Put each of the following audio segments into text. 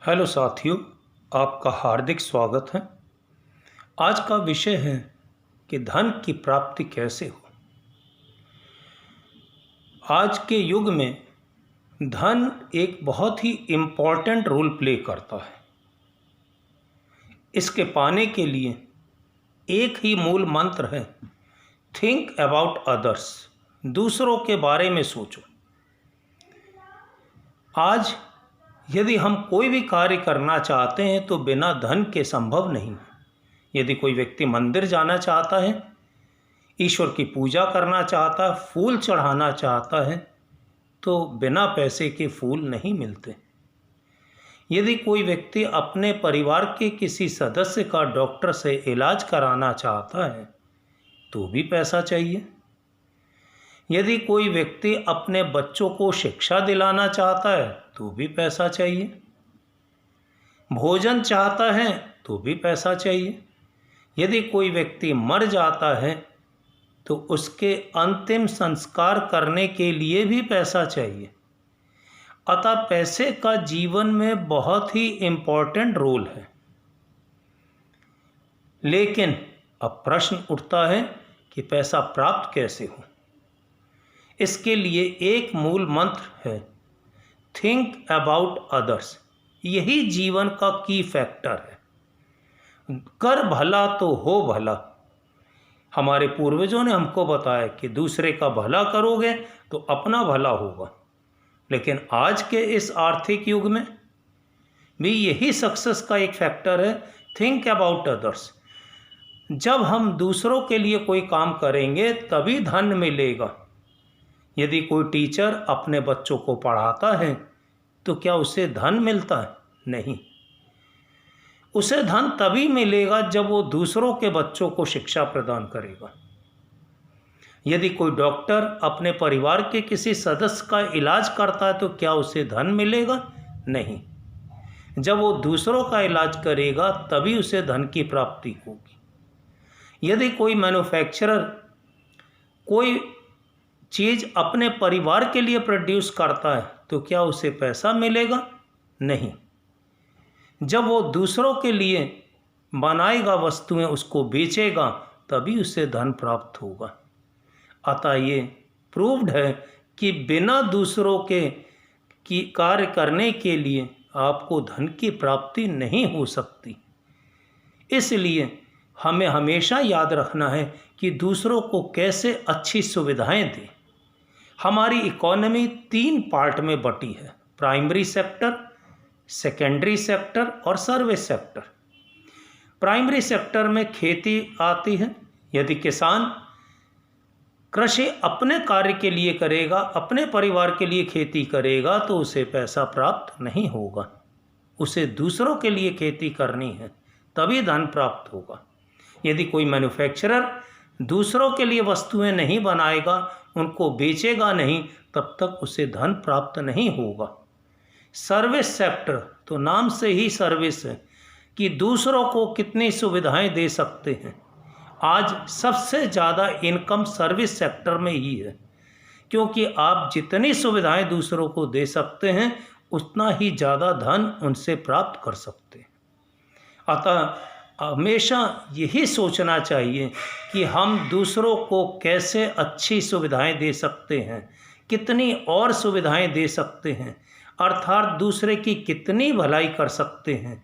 Hello साथियों, आपका हार्दिक स्वागत है। आज का विषय है कि धन की प्राप्ति कैसे हो। आज के युग में धन एक बहुत ही इम्पॉर्टेंट रोल प्ले करता है। इसके पाने के लिए एक ही मूल मंत्र है, थिंक अबाउट अदर्स। दूसरों के बारे में सोचो। आज यदि हम कोई भी कार्य करना चाहते हैं तो बिना धन के संभव नहीं है। यदि कोई व्यक्ति मंदिर जाना चाहता है, ईश्वर की पूजा करना चाहता है, फूल चढ़ाना चाहता है, तो बिना पैसे के फूल नहीं मिलते। यदि कोई व्यक्ति अपने परिवार के किसी सदस्य का डॉक्टर से इलाज कराना चाहता है तो भी पैसा चाहिए। यदि कोई व्यक्ति अपने बच्चों को शिक्षा दिलाना चाहता है तो भी पैसा चाहिए। भोजन चाहता है तो भी पैसा चाहिए। यदि कोई व्यक्ति मर जाता है तो उसके अंतिम संस्कार करने के लिए भी पैसा चाहिए। अतः पैसे का जीवन में बहुत ही इम्पोर्टेंट रोल है। लेकिन अब प्रश्न उठता है कि पैसा प्राप्त कैसे हो। इसके लिए एक मूल मंत्र है, थिंक अबाउट अदर्स। यही जीवन का की फैक्टर है। कर भला तो हो भला। हमारे पूर्वजों ने हमको बताया कि दूसरे का भला करोगे तो अपना भला होगा। लेकिन आज के इस आर्थिक युग में भी यही सक्सेस का एक फैक्टर है, थिंक अबाउट अदर्स। जब हम दूसरों के लिए कोई काम करेंगे तभी धन मिलेगा। यदि कोई टीचर अपने बच्चों को पढ़ाता है तो क्या उसे धन मिलता है? नहीं। उसे धन तभी मिलेगा जब वो दूसरों के बच्चों को शिक्षा प्रदान करेगा। यदि कोई डॉक्टर अपने परिवार के किसी सदस्य का इलाज करता है तो क्या उसे धन मिलेगा? नहीं। जब वो दूसरों का इलाज करेगा तभी उसे धन की प्राप्ति होगी। यदि कोई मैन्युफैक्चरर कोई चीज़ अपने परिवार के लिए प्रोड्यूस करता है तो क्या उसे पैसा मिलेगा? नहीं। जब वो दूसरों के लिए बनाएगा वस्तुएं, उसको बेचेगा, तभी उसे धन प्राप्त होगा। अतः ये प्रूव्ड है कि बिना दूसरों के कार्य करने के लिए आपको धन की प्राप्ति नहीं हो सकती। इसलिए हमें हमेशा याद रखना है कि दूसरों को कैसे अच्छी सुविधाएं दें। हमारी इकोनॉमी 3 पार्ट में बटी है, प्राइमरी सेक्टर, सेकेंडरी सेक्टर और सर्विस सेक्टर। प्राइमरी सेक्टर में खेती आती है। यदि किसान कृषि अपने कार्य के लिए करेगा, अपने परिवार के लिए खेती करेगा, तो उसे पैसा प्राप्त नहीं होगा। उसे दूसरों के लिए खेती करनी है, तभी धन प्राप्त होगा। यदि कोई मैन्युफैक्चरर दूसरों के लिए वस्तुएं नहीं बनाएगा, उनको बेचेगा नहीं, तब तक उसे धन प्राप्त नहीं होगा। सर्विस सेक्टर तो नाम से ही सर्विस है कि दूसरों को कितनी सुविधाएं दे सकते हैं। आज सबसे ज़्यादा इनकम सर्विस सेक्टर में ही है, क्योंकि आप जितनी सुविधाएं दूसरों को दे सकते हैं उतना ही ज़्यादा धन उनसे प्राप्त कर सकते हैं। अतः हमेशा यही सोचना चाहिए कि हम दूसरों को कैसे अच्छी सुविधाएं दे सकते हैं, कितनी और सुविधाएं दे सकते हैं, अर्थात दूसरे की कितनी भलाई कर सकते हैं।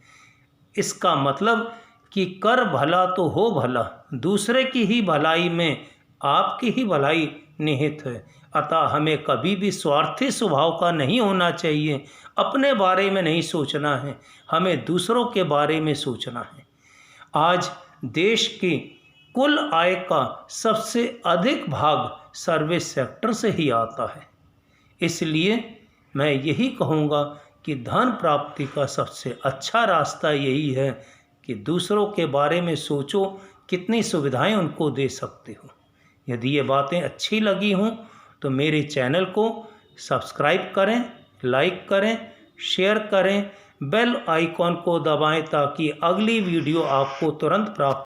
इसका मतलब कि कर भला तो हो भला। दूसरे की ही भलाई में आपकी ही भलाई निहित है। अतः हमें कभी भी स्वार्थी स्वभाव का नहीं होना चाहिए। अपने बारे में नहीं सोचना है, हमें दूसरों के बारे में सोचना है। आज देश की कुल आय का सबसे अधिक भाग सर्विस सेक्टर से ही आता है। इसलिए मैं यही कहूँगा कि धन प्राप्ति का सबसे अच्छा रास्ता यही है कि दूसरों के बारे में सोचो, कितनी सुविधाएं उनको दे सकते हो। यदि ये बातें अच्छी लगी हों तो मेरे चैनल को सब्सक्राइब करें, लाइक करें, शेयर करें, बेल आइकॉन को दबाएं ताकि अगली वीडियो आपको तुरंत प्राप्त